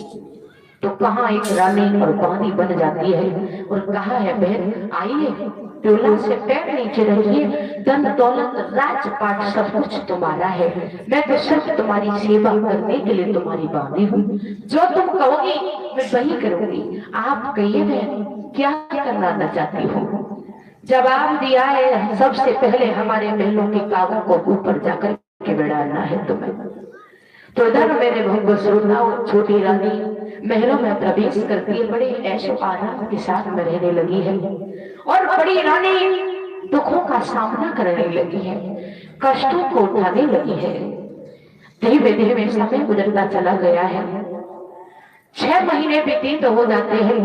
तो कहाँ एक रानी और बांधी बन जाती है और कहा है बहन आइए टोला से पैर नीचे रखिए, धन दौलत राजपाट सब कुछ तुम्हारा है, मैं तो सिर्फ तुम्हारी सेवा करने के लिए तुम्हारी बांधी हूँ, जो तुम कहोगी मैं वही करूंगी। आप कहिए बहन क्या करना चाहती हो। जवाब दिया है सबसे पहले हमारे महलों के कागों को ऊपर जाकर के बिड़ाना है तुम्हें। तो इधर मेरे भगवत स्वरूप छोटी रानी महलों में प्रवेश करती है, बड़े ऐशो आराम के साथ में रहने लगी है और बड़ी रानी दुखों का सामना करने लगी है, कष्टों को उठाने लगी है। धीमे धीमे समय गुजरता चला गया है, 6 महीने व्यतीत हो जाते हैं,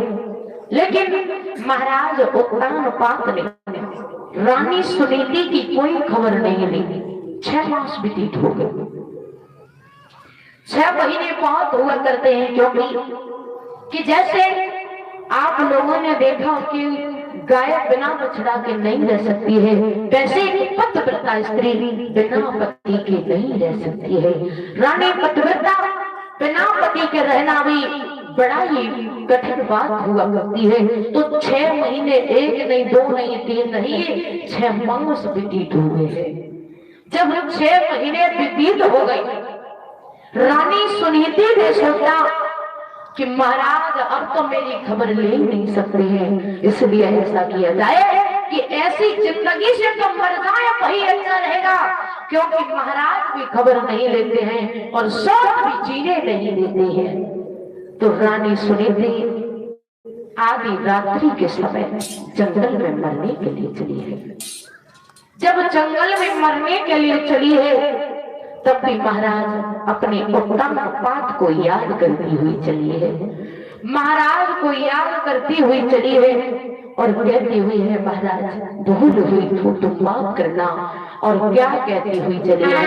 लेकिन महाराज उत्तान पात ने रानी सुनीति की कोई खबर नहीं ली। 6 मास व्यतीत हो गए। 6 महीने बहुत हुआ करते हैं क्योंकि जैसे आप लोगों ने देखा कि गाय बिना बछड़ा के नहीं रह सकती है, वैसे ही पतिव्रता स्त्री बिना पति के नहीं रह सकती है। रानी पतिव्रता बिना पति के रहना भी बड़ा ही कठिन बात हुआ करती है। तो 6 महीने 1 नहीं 2 नहीं 3 नहीं 6 मास व्यतीत हुए हैं। जब 6 महीने व्यतीत हो गए, रानी सुनीति ने सोचा कि महाराज अब तो मेरी खबर ले नहीं सकते हैं, इसलिए ऐसा किया जाए कि ऐसी जिंदगी से तो मर जाए वही अच्छा रहेगा, क्योंकि महाराज भी खबर नहीं लेते हैं और सौत भी जीने नहीं देते हैं। तो रानी सुनीति आधी रात्रि के समय जंगल में मरने के लिए चली है। जब जंगल में मरने के लिए चली है तब भी महाराज अपने उत्तम पात को याद करती हुई चली है, महाराज को याद करती हुई चली है और कहती हुई है महाराज भूल हुई तो तुम माफ करना। और क्या कहती हुई चली है,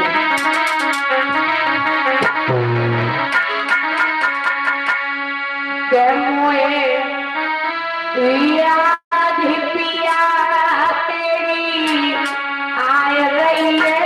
याद पिया तेरी आय रही है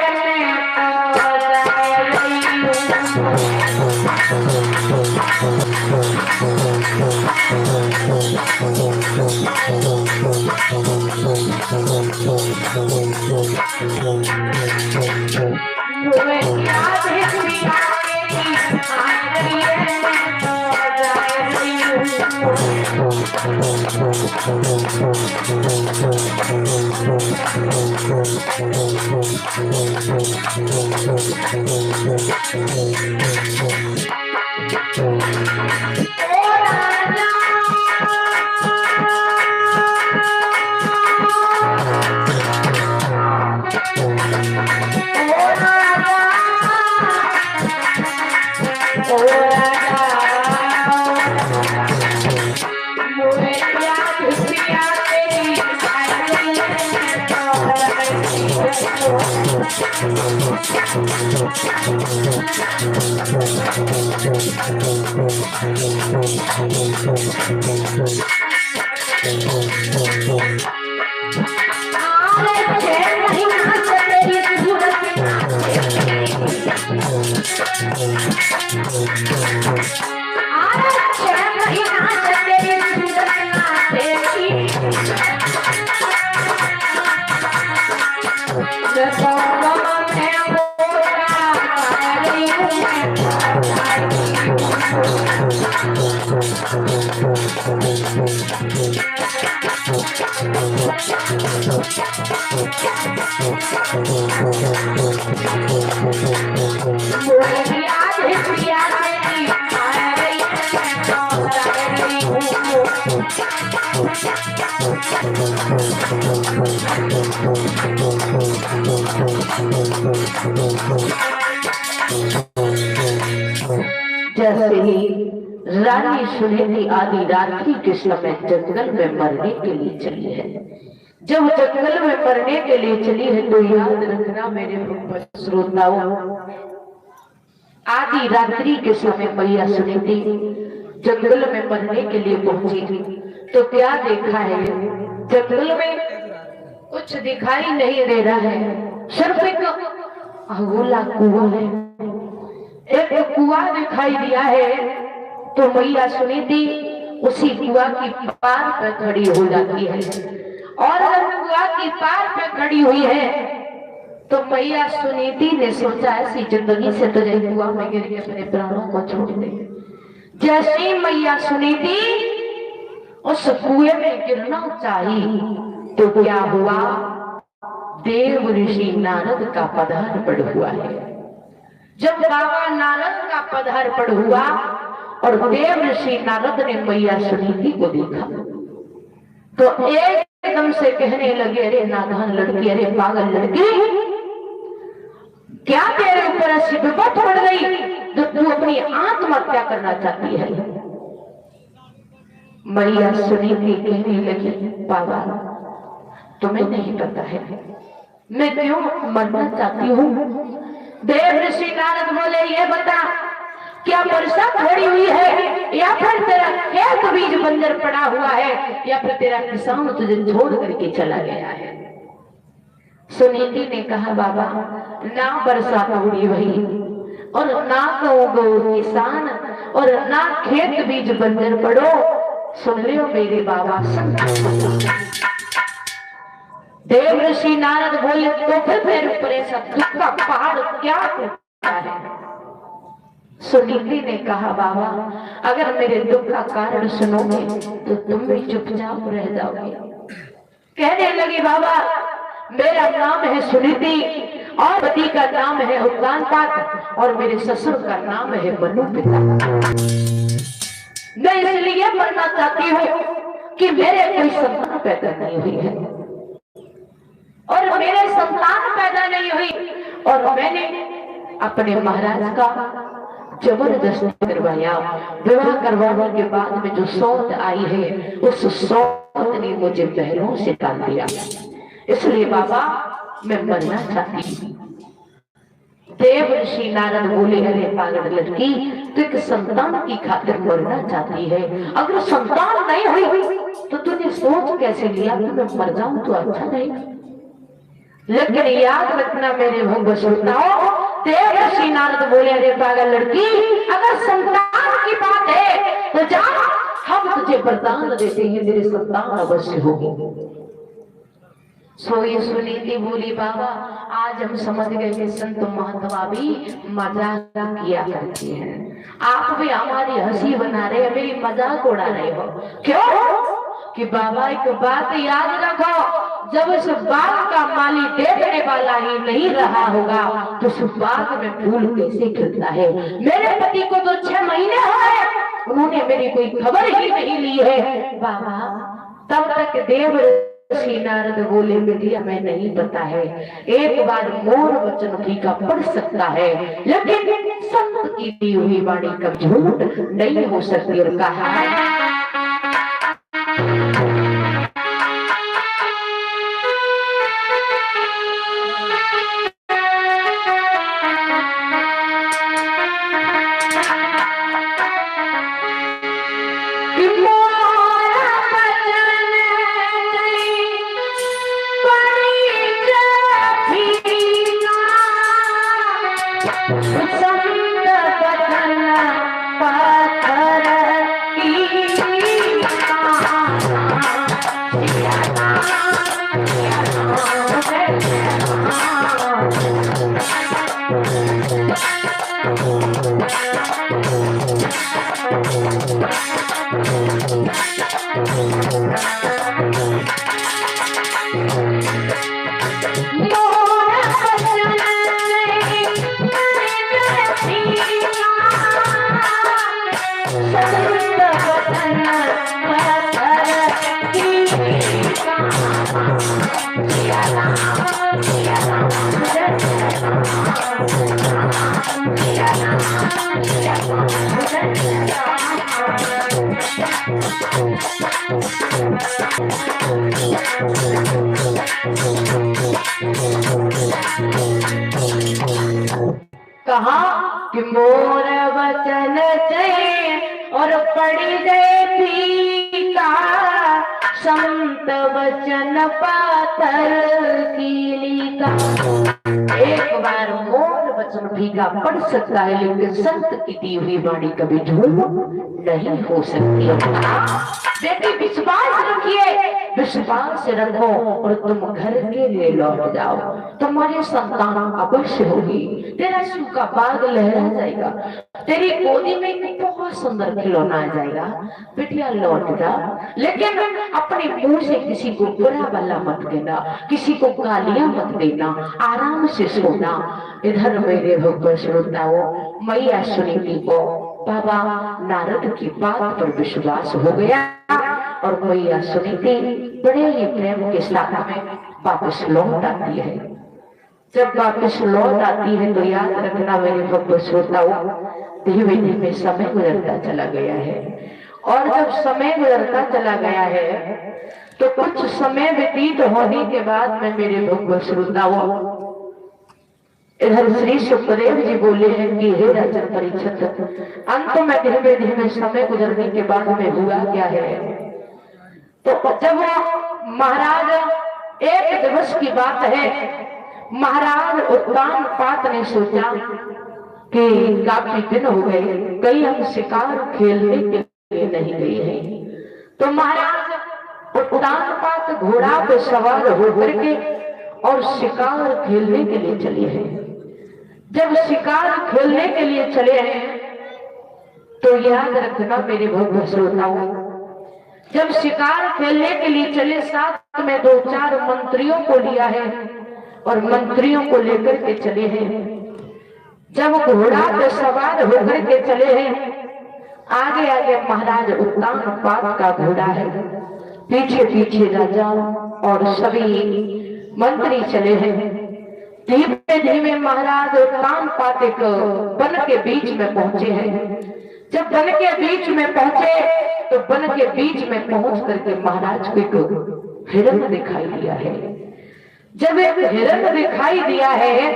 जैसे ही रानी सुनीति आदि रात्रि के समय जंगल में मरने के लिए चली है, जब जंगल में मरने के लिए चली है तो याद रखना मेरे श्रोताओं, आदि रात्रि के समय मैया सुनीति जंगल में मरने के लिए पहुंची तो क्या देखा है? जंगल में कुछ दिखाई नहीं दे रहा है, सिर्फ एक अगोला कुआं है। एक कुआं दिखाई दिया है तो मैया सुनीति उसी कुआं की पार पर खड़ी हो जाती है। और जब कुआं की पार पर खड़ी हुई है तो मैया सुनीति ने सोचा ऐसी जिंदगी से तो जैसे कुआं में गिर के अपने प्राणों को छोड़ दे। जैसे मैया सुनीति उस कुएं में गिरना चाही तो क्या हुआ? देव ऋषि नारद का पदार्पण हुआ है। जब बाबा नारद का पदार्पण हुआ और देव ऋषि नारद ने मैया सुनीति को देखा तो एकदम से कहने लगे, अरे नादान लड़की, अरे पागल लड़की, क्या तेरे ऊपर ऐसी विपत पड़ गई जो तू अपनी आत्महत्या करना चाहती है? मैया सुनीति कहने लगी, बाबा तुम्हें नहीं पता है मैं क्यों मरना चाहती हूँ? देव ऋषि नारद बोले, ये बता क्या वर्षा खड़ी हुई है या फिर तेरा खेत बीज बंजर पड़ा हुआ है या फिर तेरा किसान तुझे छोड़ करके चला गया है? सुनीति ने कहा, बाबा ना वर्षा खड़ी हुई और ना गौ किसान और ना खेत बीज बंजर पड़ो, सुन लियो मेरे बाबा। देव ऋषि नारद बोले, तो फिर मेरे ऊपर ऐसा दुख का पहाड़ क्या है? सुनीति ने कहा, बाबा अगर मेरे दुख का कारण सुनोगे तो तुम भी चुपचाप रह जाओगे। कहने लगी, बाबा मेरा नाम है सुनीति और पति का नाम है उत्तानपाद और मेरे ससुर का नाम है मनु पिता। मैं इसलिए मरना चाहती हूँ कि मेरे कोई संतान पैदा नहीं हुई है और मेरे संतान पैदा नहीं हुई और मैंने अपने महाराज का जबरदस्ती करवाया। विवाह करवाने के बाद में जो सौत आई है उस सौत ने मुझे पहलों से डाल दिया, इसलिए बाबा मैं मरना चाहती हूँ। देव ऋषि नारद बोले, अरे पागल लड़की, तो एक संतान की खातिर मरना चाहती है? अगर संतान नहीं हुई तो तूने सोच कैसे लिया कि मैं मर जाऊं तो अच्छा नहीं? लेकिन याद रखना मेरे भक्त श्रोताओं, देव ऋषि नारद बोले, अरे पागल लड़की, अगर संतान की बात है तो जा, हम तुझे वरदान देते हैं, तेरे संतान अवश्य होगी। सो ये सुनीति बोली, बाबा आज हम समझ गए कि संत महात्मा भी मजाक किया करते हैं, आप भी हमारी हंसी बना रहे हैं, मेरी मजाक उड़ा रहे हो। क्यों? कि बाबा एक बात याद रखो, जब उस बाग का माली देखने वाला ही नहीं रहा होगा तो उस बाग में फूल कैसे खिलता है। मेरे पति को तो 6 महीने हो गए, उन्होंने मेरी कोई खबर ही नहीं ली है। बाबा तब तक देव ऋषि नारद बोले बेटिया मैं नहीं पता है, एक बार मोर वचन भी का पढ़ सकता है, लेकिन संत की दी हुई वाणी कभी झूठ नहीं हो सकती। और कहा कहा कि मोर वचन चाहिए और पड़ी गए फीका, संत वचन पाथर कीली का। एक बार मोर वचन भीगा पढ़ सकता है, लेकिन संत की दी हुई वाणी कभी झूठ नहीं हो सकती। बेटी विश्वास रखिए, विश्वास रखो और तुम घर के लिए लौट जाओ, तुम्हारी संतान अवश्य होगी। तेरा सुख का बाग लहरा जाएगा, तेरी गोदी में एक बहुत सुंदर खिलौना आ जाएगा। बेटिया लौट जा, लेकिन अपने मुंह से किसी को बुरा भला मत कहना, किसी को गालियां मत देना, आराम से सोना। इधर मेरे भक्त श्रोताओं, मैया सुनीति को बाबा नारद की बात पर विश्वास हो गया और मैया सुनीति बड़े ही प्रेम के साथ में वापस लौट आती है। जब वापस लौट आती है तो याद रखना मेरे भक्त श्रोताओं, धीमे धीमे समय गुजरता चला गया है। और जब समय गुजरता चला गया है तो कुछ समय व्यतीत होने के बाद में मेरे भक्त श्रोताओं, इधर श्री सुखदेव जी बोले हैं कि हे राजन परीक्षित, अंत में धीमे धीमे समय गुजरने के बाद में हुआ क्या है। तो जब महाराज, एक दिवस की बात है, महाराज उत्तानपाद ने सोचा कि काफी दिन हो गए, कहीं हम शिकार खेलने के लिए नहीं गए हैं। तो महाराज उत्तानपाद घोड़ा पे सवार होकर के और शिकार खेलने के लिए चले हैं। जब शिकार खेलने के लिए चले हैं तो याद रखना मेरे भक्त श्रोताओं, जब शिकार खेलने के लिए चले, साथ में 2-4 मंत्रियों को लिया है और मंत्रियों को लेकर के चले हैं। जब घोड़ा पे सवार होकर के चले हैं, आगे आगे महाराज उत्तानपाद का घोड़ा है, पीछे पीछे राजा और सभी मंत्री चले हैं। धीमे धीमे महाराज उत्तानपाद एक वन के बीच में पहुंचे हैं। जब वन के बीच में पहुंचे तो वन के बीच में पहुंच करके महाराज को एक हिरण दिखाई दिया है। जब एक हिरण दिखाई दिया है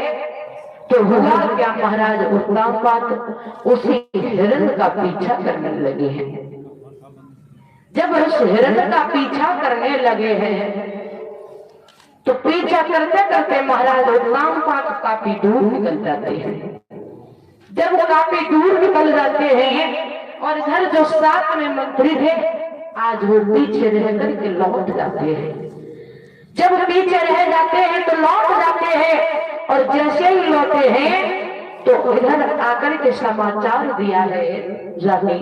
तो हुआ क्या, महाराज उत्तानपाद उसी हिरण का पीछा करने लगे हैं। जब उस हिरण का पीछा करने लगे हैं तो पीछा करते करते महाराज उत्तानपाद काफी दूर निकल जाते हैं। जब वो काफी दूर निकल जाते हैं और इधर जो साथ में मंत्री थे, आज वो पीछे रह करके लौट जाते हैं। जब पीछे रह जाते हैं तो लौट जाते हैं और जैसे ही लौटे हैं तो इधर आकर के समाचार दिया है, जाने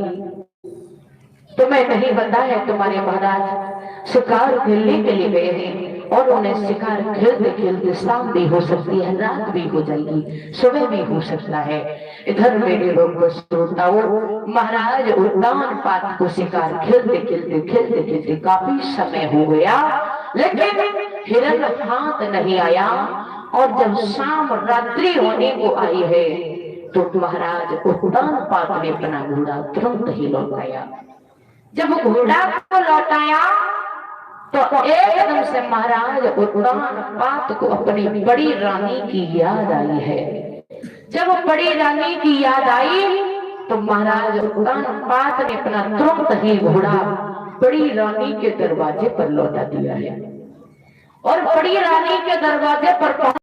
तुम्हें नहीं पता है तुम्हारे महाराज शिकार खेलने के लिए गए हैं और उन्हें शिकार खेलते खेलते शाम भी हो सकती है, रात भी हो जाएगी, सुबह भी हो सकता है। इधर मेरे लोग श्रोताओं, महाराज उद्यान पात को शिकार खेलते खेलते काफी समय हो गया, लेकिन हिरन हाथ नहीं आया। और जब शाम रात्रि होने को आई है तो महाराज उद्यान पात ने अपना घोड़ा तुरंत ही लौटाया। जब घोड़ा को लौटाया तो एकदम से महाराज उद्यान पात को अपनी बड़ी रानी की याद आई है। जब बड़ी रानी की याद आई तो महाराज उद्यान पात ने अपना तुरंत ही घोड़ा बड़ी रानी के दरवाजे पर लौटा दिया है और बड़ी रानी के दरवाजे पर